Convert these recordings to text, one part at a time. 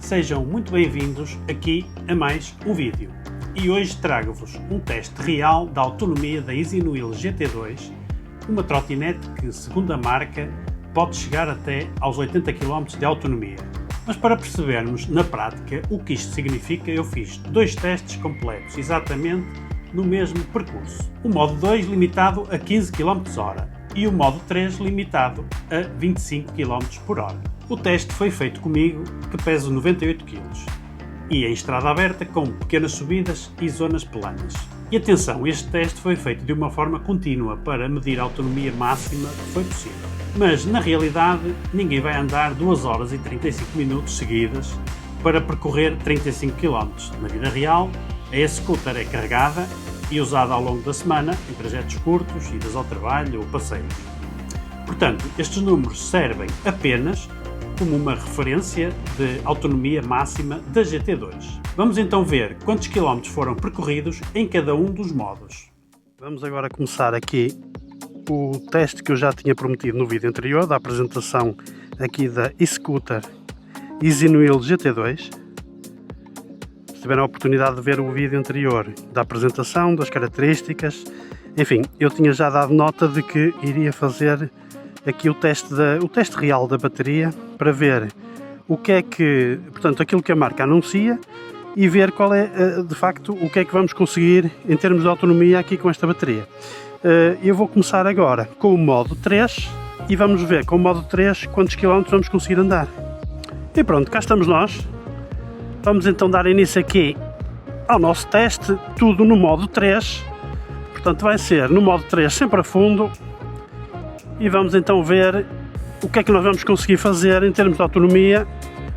Sejam muito bem-vindos aqui a mais um vídeo. E hoje trago-vos um teste real da autonomia da EasyWheel GT2, uma trotinete que, segundo a marca, pode chegar até aos 80 km de autonomia. Mas para percebermos na prática o que isto significa, eu fiz dois testes completos, exatamente no mesmo percurso. O modo 2 limitado a 15 km/h e o modo 3 limitado a 25 km/h. O teste foi feito comigo, que peso 98 kg, e em estrada aberta com pequenas subidas e zonas planas. E atenção, este teste foi feito de uma forma contínua para medir a autonomia máxima que foi possível. Mas na realidade ninguém vai andar 2 horas e 35 minutos seguidas para percorrer 35 km. Na vida real, a scooter é carregada e usada ao longo da semana em trajetos curtos, idas ao trabalho ou passeios. Portanto, estes números servem apenas como uma referência de autonomia máxima da GT2. Vamos então ver quantos quilómetros foram percorridos em cada um dos modos. Vamos agora começar aqui o teste que eu já tinha prometido no vídeo anterior, da apresentação aqui da e-scooter EasyWheel GT2. Se tiveram a oportunidade de ver o vídeo anterior da apresentação, das características, enfim, eu tinha já dado nota de que iria fazer aqui o teste real da bateria para ver o que é que, portanto, aquilo que a marca anuncia e ver qual é, de facto, o que é que vamos conseguir em termos de autonomia aqui com esta bateria. Eu vou começar agora com o modo 3 e vamos ver com o modo 3 quantos quilómetros vamos conseguir andar. E pronto, cá estamos nós. Vamos então dar início aqui ao nosso teste, tudo no modo 3. Portanto, vai ser no modo 3 sempre a fundo. E vamos então ver o que é que nós vamos conseguir fazer em termos de autonomia,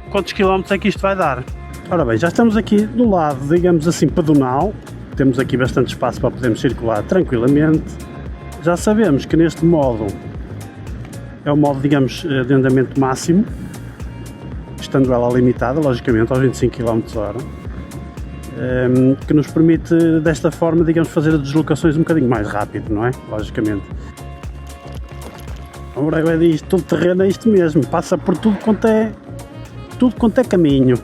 quantos quilómetros é que isto vai dar. Ora bem, já estamos aqui do lado, digamos assim, pedonal. Temos aqui bastante espaço para podermos circular tranquilamente. Já sabemos que neste modo é o modo, digamos, de andamento máximo, estando ela limitada, logicamente, aos 25 km/h, que nos permite, desta forma, digamos, fazer as deslocações um bocadinho mais rápido, não é? Logicamente. Ora, é disto, todo terreno é isto mesmo, passa por tudo quanto é caminho.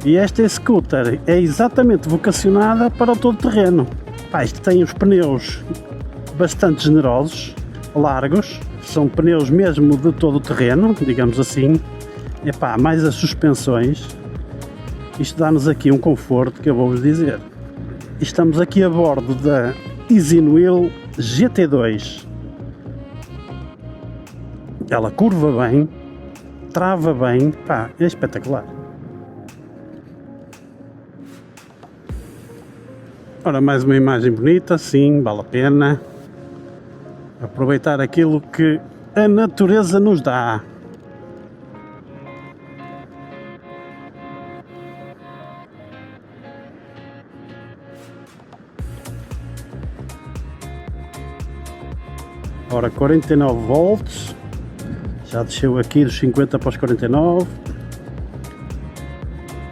E esta scooter é exatamente vocacionada para o todo terreno. Pá, isto tem os pneus bastante generosos, largos, são pneus mesmo de todo o terreno, digamos assim. E pá, mais as suspensões, isto dá-nos aqui um conforto que eu vou-vos dizer. Estamos aqui a bordo da EasyWheel GT2. Ela curva bem, trava bem, pá, é espetacular. Ora, mais uma imagem bonita, sim, vale a pena aproveitar aquilo que a natureza nos dá. Ora, 49 volts, já desceu aqui dos 50 para os 49,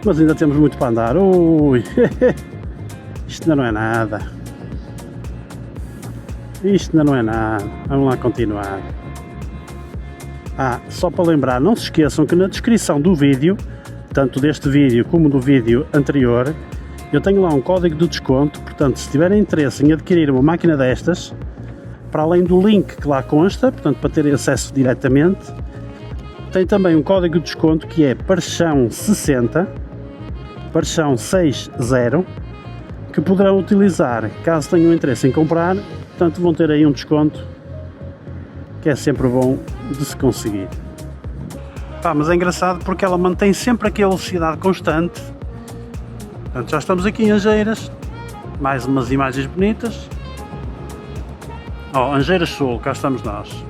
mas ainda temos muito para andar. Ui, isto ainda não é nada, vamos lá continuar. Só para lembrar, não se esqueçam que na descrição do vídeo, tanto deste vídeo como do vídeo anterior, eu tenho lá um código de desconto. Portanto, se tiverem interesse em adquirir uma máquina destas, para além do link que lá consta, portanto, para terem acesso diretamente, tem também um código de desconto que é PAREXÃO60, PAREXÃO60, que poderão utilizar caso tenham interesse em comprar. Portanto, vão ter aí um desconto que é sempre bom de se conseguir. Mas é engraçado porque ela mantém sempre aqui a velocidade constante. Portanto, já estamos aqui em Angeiras, mais umas imagens bonitas. Angeiras Sul, cá estamos nós.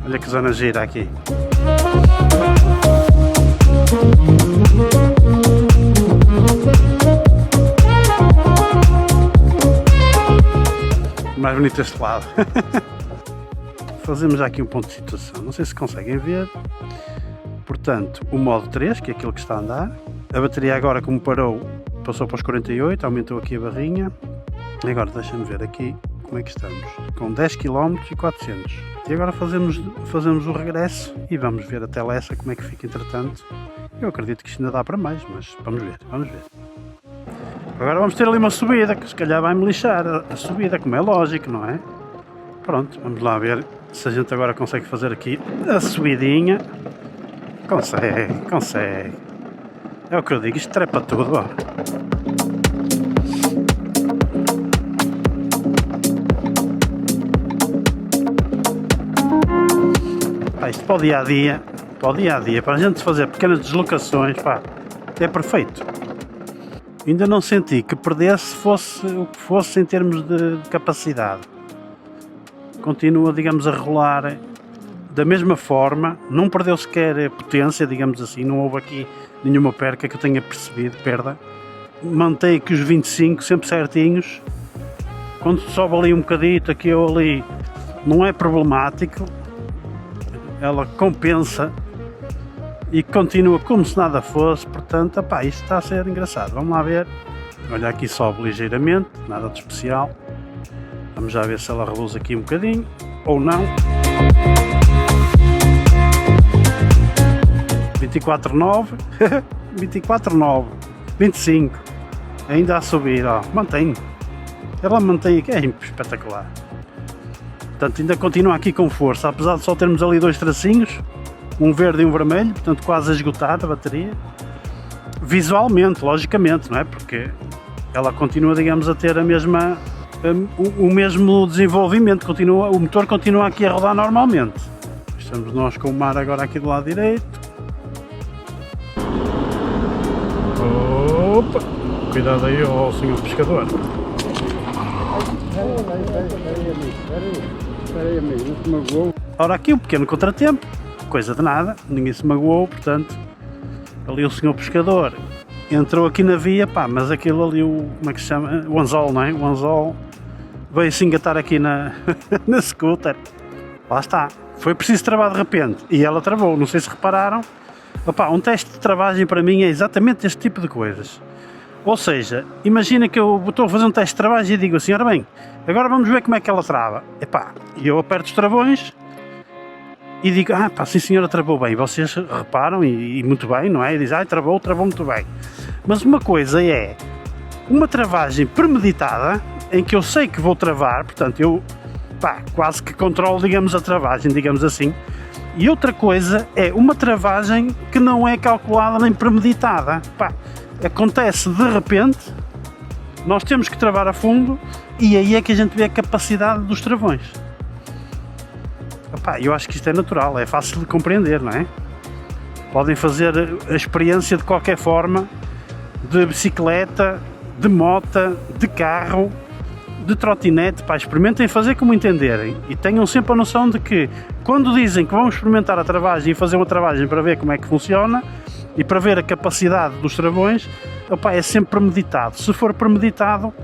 Olha que zona gira aqui. Mais bonito este lado. Fazemos já aqui um ponto de situação, não sei se conseguem ver. Portanto, o modo 3, que é aquele que está a andar. A bateria agora, como parou, passou para os 48, aumentou aqui a barrinha. Agora deixa-me ver aqui como é que estamos. Com 10 km e 400. E agora fazemos o regresso e vamos ver até Lessa como é que fica entretanto. Eu acredito que isto ainda dá para mais, mas vamos ver. Agora vamos ter ali uma subida, que se calhar vai-me lixar a subida, como é lógico, não é? Pronto, vamos lá ver se a gente agora consegue fazer aqui a subidinha. Consegue. É o que eu digo, isto trepa tudo, ó. Pá, isto para o dia a dia, para a gente fazer pequenas deslocações, pá, é perfeito. Ainda não senti que perdesse fosse o que fosse em termos de capacidade. Continua, digamos, a rolar da mesma forma, não perdeu sequer potência, digamos assim, não houve aqui nenhuma perca que eu tenha percebido, perda. Mantém aqui os 25 sempre certinhos. Quando sobe ali um bocadito, aqui ou ali, não é problemático. Ela compensa e continua como se nada fosse, portanto, opá, isto está a ser engraçado. Vamos lá ver. Olha, aqui sobe ligeiramente, nada de especial. Vamos já ver se ela reduz aqui um bocadinho, ou não. 24,9, 24,9, 25, ainda a subir, ó, mantém. Ela mantém aqui, é espetacular. Portanto, ainda continua aqui com força, apesar de só termos ali dois tracinhos, um verde e um vermelho, portanto quase a esgotar a bateria. Visualmente, logicamente, não é? Porque ela continua, digamos, a ter a mesma, o mesmo desenvolvimento, o motor continua aqui a rodar normalmente. Estamos nós com o mar agora aqui do lado direito. Opa! Cuidado aí, ó, senhor pescador. Espera aí, amigo, não se magoou. Ora, aqui um pequeno contratempo, coisa de nada, ninguém se magoou, portanto, ali o senhor pescador entrou aqui na via, pá, mas aquilo ali, como é que se chama? O anzol, não é? O anzol veio se engatar aqui na scooter. Lá está, foi preciso travar de repente, e ela travou, não sei se repararam. Opa, um teste de travagem para mim é exatamente este tipo de coisas. Ou seja, imagina que eu estou a fazer um teste de travagem e digo assim, ora bem, agora vamos ver como é que ela trava. Epá, e eu aperto os travões e digo, pá, sim senhora, travou bem. Vocês reparam e muito bem, não é? E dizem, travou muito bem. Mas uma coisa é uma travagem premeditada, em que eu sei que vou travar, portanto eu, pá, quase que controlo, digamos, a travagem, digamos assim. E outra coisa é uma travagem que não é calculada nem premeditada. Pá, acontece de repente, nós temos que travar a fundo e aí é que a gente vê a capacidade dos travões. Epá, eu acho que isto é natural, é fácil de compreender, não é? Podem fazer a experiência de qualquer forma, de bicicleta, de moto, de carro, de trotinete, pá, experimentem fazer como entenderem e tenham sempre a noção de que quando dizem que vão experimentar a travagem e fazer uma travagem para ver como é que funciona e para ver a capacidade dos travões, opá, é sempre premeditado. Se for premeditado,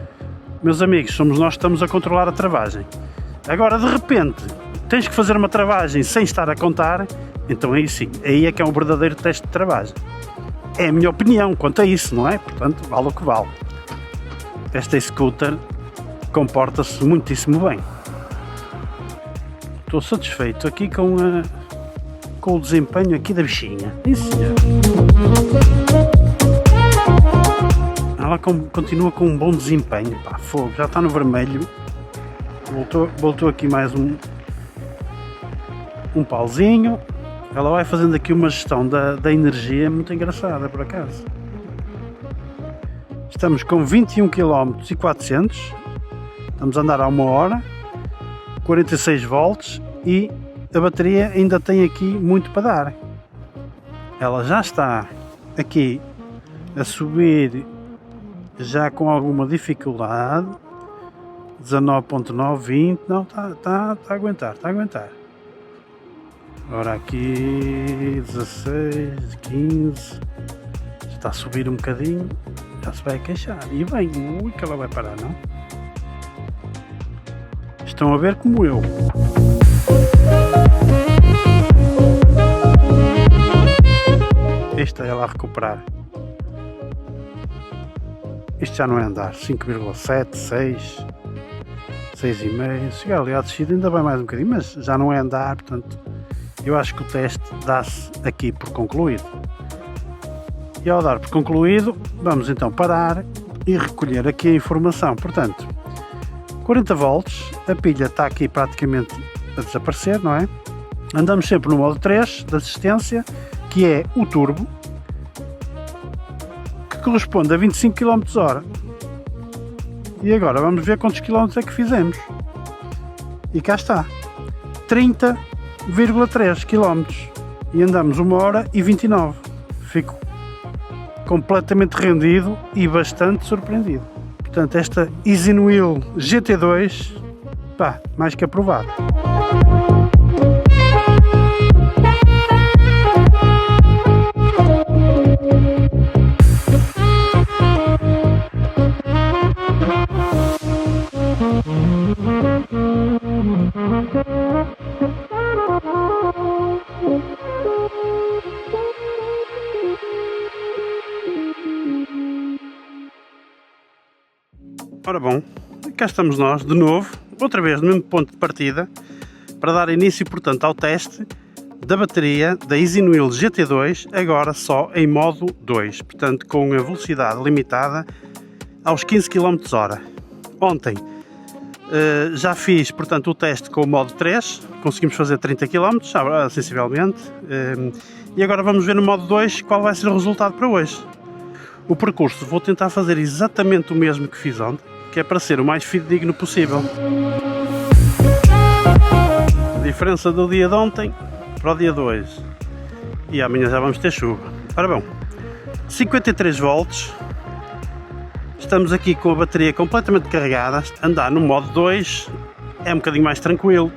meus amigos, somos nós que estamos a controlar a travagem. Agora, de repente, tens que fazer uma travagem sem estar a contar, então aí sim, aí é que é um verdadeiro teste de travagem. É a minha opinião quanto a isso, não é? Portanto, vale o que vale. Esta scooter comporta-se muitíssimo bem. Estou satisfeito aqui com o desempenho aqui da bichinha. Isso, senhor. Ela continua com um bom desempenho. Pá, fogo, já está no vermelho. Voltou aqui mais um pauzinho. Ela vai fazendo aqui uma gestão da energia muito engraçada, por acaso. Estamos com 21 km e 400. Estamos a andar há 1 hora, 46 volts e a bateria ainda tem aqui muito para dar. Ela já está aqui a subir já com alguma dificuldade. 19.9, 20, não, está a aguentar, Agora aqui 16, 15, está a subir um bocadinho, já se vai queixar. E bem, ui, que ela vai parar, não? Estão a ver como eu. Esta é ela a recuperar. Isto já não é andar. 5,7, 6, 6,5, chegar ali à descida ainda vai mais um bocadinho, mas já não é andar, portanto eu acho que o teste dá-se aqui por concluído. E ao dar por concluído, vamos então parar e recolher aqui a informação. Portanto, 40 volts, a pilha está aqui praticamente a desaparecer, não é? Andamos sempre no modo 3 de assistência, que é o turbo, que corresponde a 25 km/h. E agora vamos ver quantos quilómetros é que fizemos. E cá está, 30,3 km. E andamos 1h29. Fico completamente rendido e bastante surpreendido. Portanto, esta EasyWheel GT2, pá, mais que aprovado. Ora bom, cá estamos nós de novo, outra vez no mesmo ponto de partida, para dar início, portanto, ao teste da bateria da EasyWheel GT2, agora só em modo 2, portanto com a velocidade limitada aos 15 km/h. Ontem já fiz, portanto, o teste com o modo 3, conseguimos fazer 30 km, sensivelmente, e agora vamos ver no modo 2 qual vai ser o resultado para hoje. O percurso vou tentar fazer exatamente o mesmo que fiz ontem, que é para ser o mais fidedigno possível. A diferença do dia de ontem para o dia de hoje. E amanhã já vamos ter chuva. Ora bom, 53 volts. Estamos aqui com a bateria completamente carregada. Andar no modo 2 é um bocadinho mais tranquilo.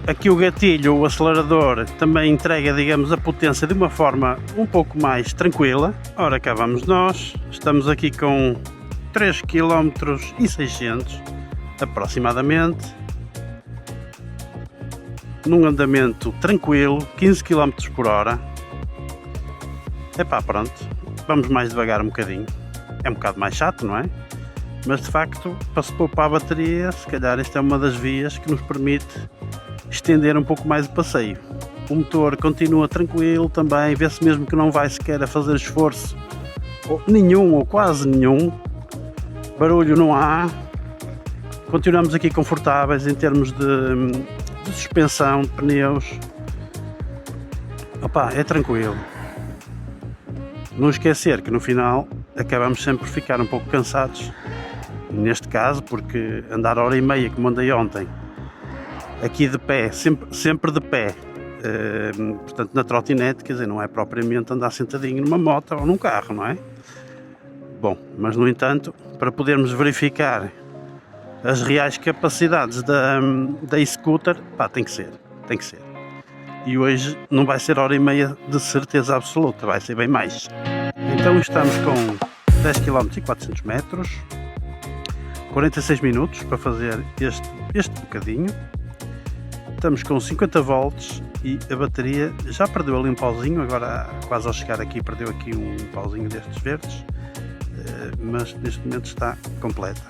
Aqui o gatilho, o acelerador, também entrega, digamos, a potência de uma forma um pouco mais tranquila. Ora, cá vamos nós. Estamos aqui com 3,6 km aproximadamente, num andamento tranquilo, 15 km/h. Epá, pronto, vamos mais devagar um bocadinho, é um bocado mais chato, não é? Mas de facto, para se poupar a bateria, se calhar esta é uma das vias que nos permite estender um pouco mais o passeio. O motor continua tranquilo também, vê-se mesmo que não vai sequer a fazer esforço nenhum ou quase nenhum. Barulho não há, continuamos aqui confortáveis em termos de suspensão, de pneus. Opa, é tranquilo. Não esquecer que no final acabamos sempre por ficar um pouco cansados, neste caso, porque andar a hora e meia como andei ontem, aqui de pé, sempre de pé, portanto na trotinete, quer dizer, não é propriamente andar sentadinho numa moto ou num carro, não é? Bom, mas no entanto, para podermos verificar as reais capacidades da e-scooter, pá, tem que ser. E hoje não vai ser hora e meia de certeza absoluta, vai ser bem mais. Então estamos com 10 km e 400 metros, 46 minutos para fazer este bocadinho. Estamos com 50 volts e a bateria já perdeu ali um pauzinho, agora quase ao chegar aqui perdeu aqui um pauzinho destes verdes. Mas neste momento está completa.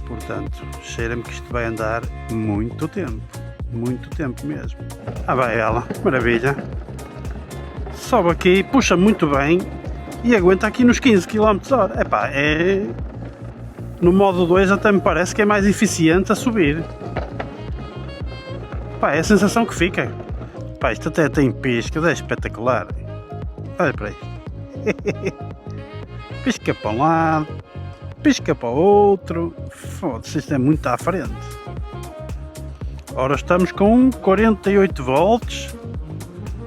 Portanto, cheira-me que isto vai andar muito tempo mesmo. Vai ela, maravilha. Sobe aqui, puxa muito bem e aguenta aqui nos 15 km/h. Epá, no modo 2 até me parece que é mais eficiente a subir. Pá, é a sensação que fica. Pá, isto até tem piscas, é espetacular. Olha para aí. Pisca para um lado, pisca para o outro. Foda-se, isto é muito à frente. Ora, estamos com 48 volts.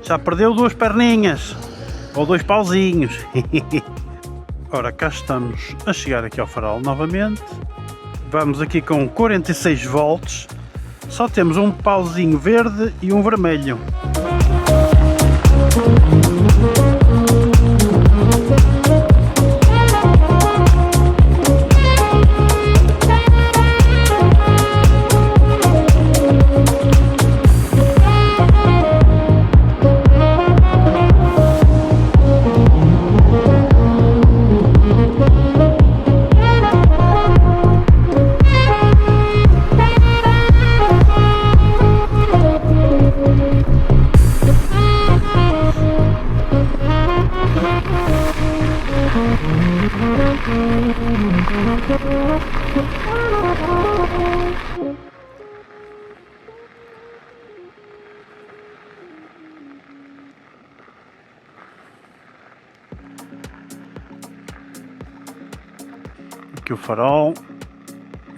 Já perdeu duas perninhas, ou dois pauzinhos. Ora, cá estamos a chegar aqui ao farol novamente. Vamos aqui com 46 volts. Só temos um pauzinho verde e um vermelho. aqui o farol.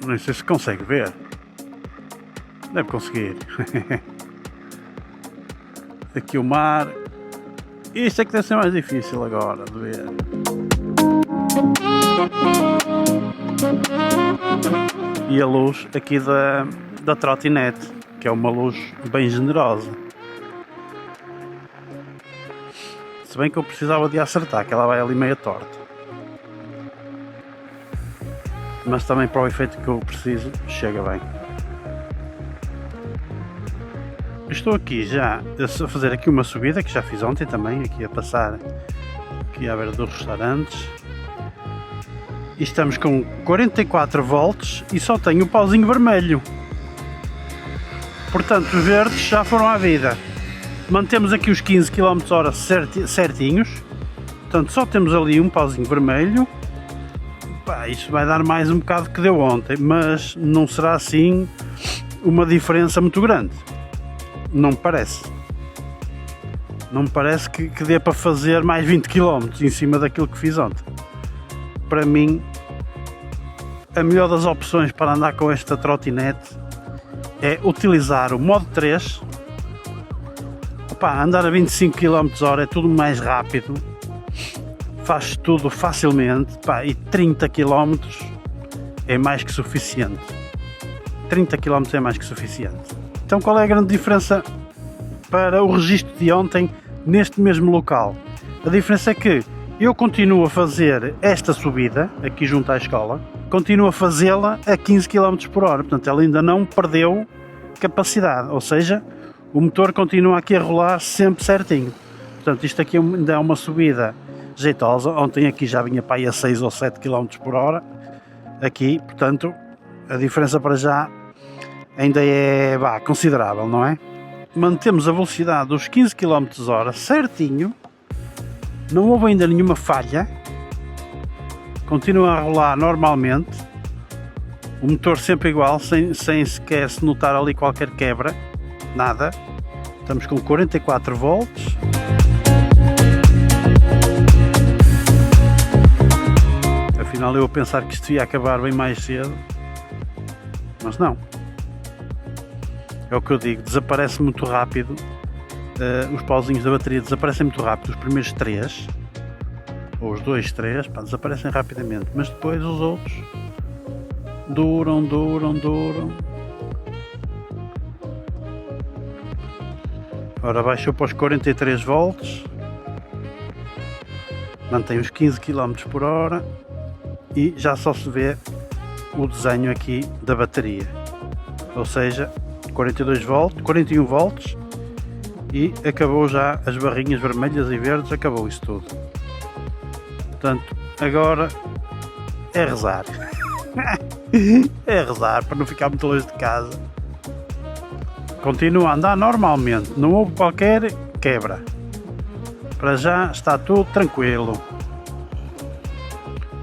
Não sei se consegue ver. Deve conseguir. Aqui o mar. Isto é que deve ser mais difícil agora de ver. E a luz aqui da trotinete, que é uma luz bem generosa. Se bem que eu precisava de acertar, que ela vai ali meio torta. Mas também para o efeito que eu preciso, chega bem. Estou aqui já a fazer aqui uma subida, que já fiz ontem também, aqui a passar aqui à beira dos restaurantes. E estamos com 44 volts e só tenho o pauzinho vermelho. Portanto, os verdes já foram à vida. Mantemos aqui os 15 km/h certinhos. Portanto, só temos ali um pauzinho vermelho. Pá, isto vai dar mais um bocado que deu ontem, mas não será assim uma diferença muito grande. Não me parece. Não me parece que dê para fazer mais 20 km em cima daquilo que fiz ontem. Para mim, a melhor das opções para andar com esta trotinete é utilizar o modo 3. Opa, andar a 25 km/h é tudo mais rápido, faz tudo facilmente, pá, e 30 km é mais que suficiente. 30 km é mais que suficiente. Então qual é a grande diferença para o registro de ontem neste mesmo local? A diferença é que eu continuo a fazer esta subida aqui junto à escola, continuo a fazê-la a 15 km/h, portanto ela ainda não perdeu capacidade, ou seja, o motor continua aqui a rolar sempre certinho. Portanto isto aqui ainda é uma subida jeitosa. Ontem aqui já vinha para aí a 6 ou 7 km/h aqui, portanto a diferença para já ainda é considerável, não é? Mantemos a velocidade dos 15 km/h certinho, não houve ainda nenhuma falha, continua a rolar normalmente, o motor sempre igual, sem sequer se notar ali qualquer quebra, nada. Estamos com 44 volts. Afinal eu a pensar que isto ia acabar bem mais cedo, mas não. É o que eu digo, desaparece muito rápido, os pauzinhos da bateria desaparecem muito rápido, os primeiros 3, ou os 2, 3, desaparecem rapidamente, mas depois os outros duram. Ora, baixou para os 43 volts, mantém os 15 km/h e já só se vê o desenho aqui da bateria, ou seja, 42 volts, 41 volts e acabou já as barrinhas vermelhas e verdes, acabou isso tudo. Portanto, agora é rezar. É rezar para não ficar muito longe de casa. Continua a andar normalmente, não houve qualquer quebra. Para já está tudo tranquilo.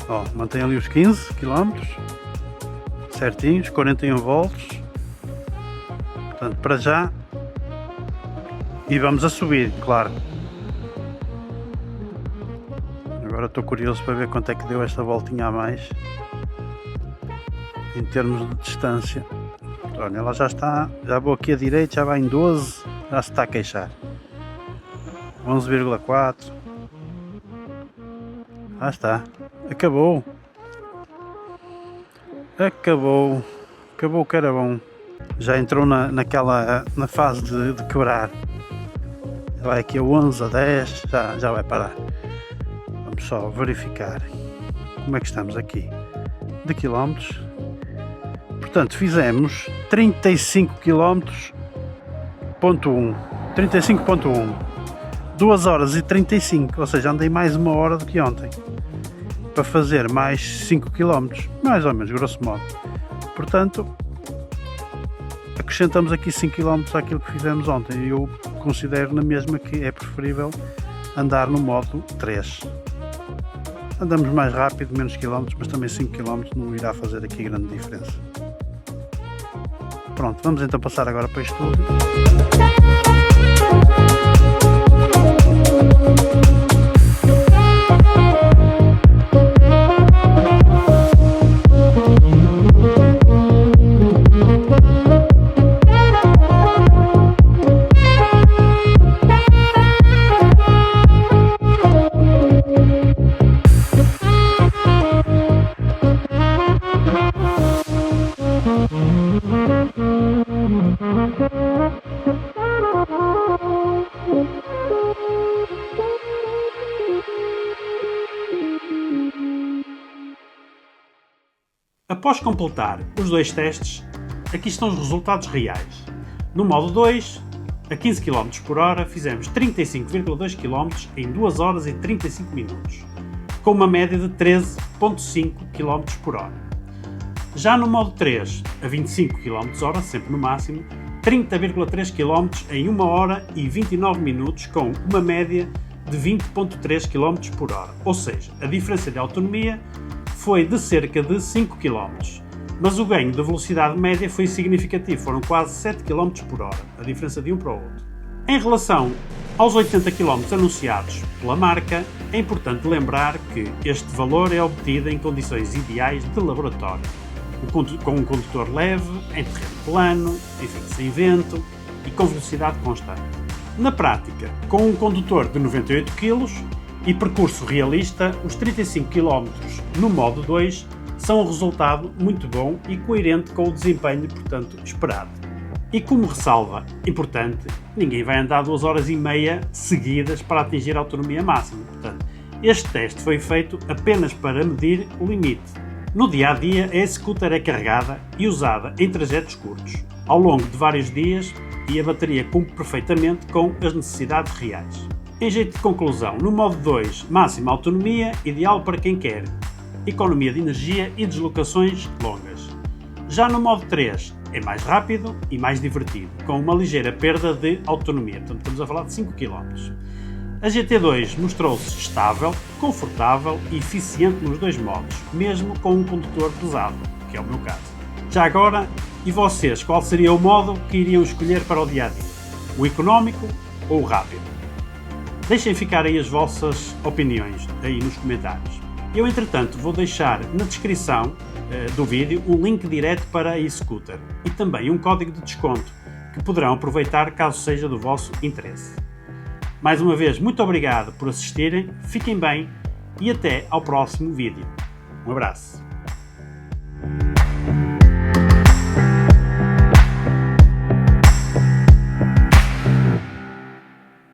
Ó, mantém ali os 15 km certinhos, 41 volts. Portanto, para já, e vamos a subir, claro. Agora estou curioso para ver quanto é que deu esta voltinha a mais em termos de distância. Olha, ela já está, já vou aqui à direita, já vai em 12, já se está a queixar. 11,4. Ah, está, acabou que era bom. Já entrou na fase de quebrar. Vai aqui a 11, a 10, já vai parar. Vamos só verificar como é que estamos aqui de quilómetros. Portanto, fizemos 35 km.1, 35.1, 2 horas e 35, ou seja, andei mais uma hora do que ontem para fazer mais 5 km, mais ou menos, grosso modo. Portanto, acrescentamos aqui 5 km àquilo que fizemos ontem e eu considero na mesma que é preferível andar no modo 3. Andamos mais rápido, menos quilómetros, mas também 5 km não irá fazer aqui grande diferença. Pronto, vamos então passar agora para o estúdio. Após completar os dois testes, aqui estão os resultados reais. No modo 2, a 15 km por hora, fizemos 35,2 km em 2 horas e 35 minutos, com uma média de 13,5 km por hora. Já no modo 3, a 25 km hora, sempre no máximo, 30,3 km em 1 hora e 29 minutos, com uma média de 20,3 km por hora. Ou seja, a diferença de autonomia foi de cerca de 5 km. Mas o ganho de velocidade média foi significativo, foram quase 7 km por hora, a diferença de um para o outro. Em relação aos 80 km anunciados pela marca, é importante lembrar que este valor é obtido em condições ideais de laboratório, com um condutor leve, em terreno plano, enfim, sem vento e com velocidade constante. Na prática, com um condutor de 98 kg e percurso realista, os 35 km no modo 2 são um resultado muito bom e coerente com o desempenho, portanto, esperado. E como ressalva importante, ninguém vai andar 2 horas e meia seguidas para atingir a autonomia máxima. Portanto, este teste foi feito apenas para medir o limite. No dia a dia, a e-scooter é carregada e usada em trajetos curtos, ao longo de vários dias, e a bateria cumpre perfeitamente com as necessidades reais. Em jeito de conclusão, no modo 2, máxima autonomia, ideal para quem quer economia de energia e deslocações longas. Já no modo 3 é mais rápido e mais divertido, com uma ligeira perda de autonomia, portanto estamos a falar de 5 km. A GT2 mostrou-se estável, confortável e eficiente nos dois modos, mesmo com um condutor pesado, que é o meu caso. Já agora, e vocês, qual seria o modo que iriam escolher para o dia-a-dia? O económico ou o rápido? Deixem ficar aí as vossas opiniões aí nos comentários. Eu, entretanto, vou deixar na descrição do vídeo um link direto para a e-scooter e também um código de desconto que poderão aproveitar caso seja do vosso interesse. Mais uma vez, muito obrigado por assistirem, fiquem bem e até ao próximo vídeo. Um abraço.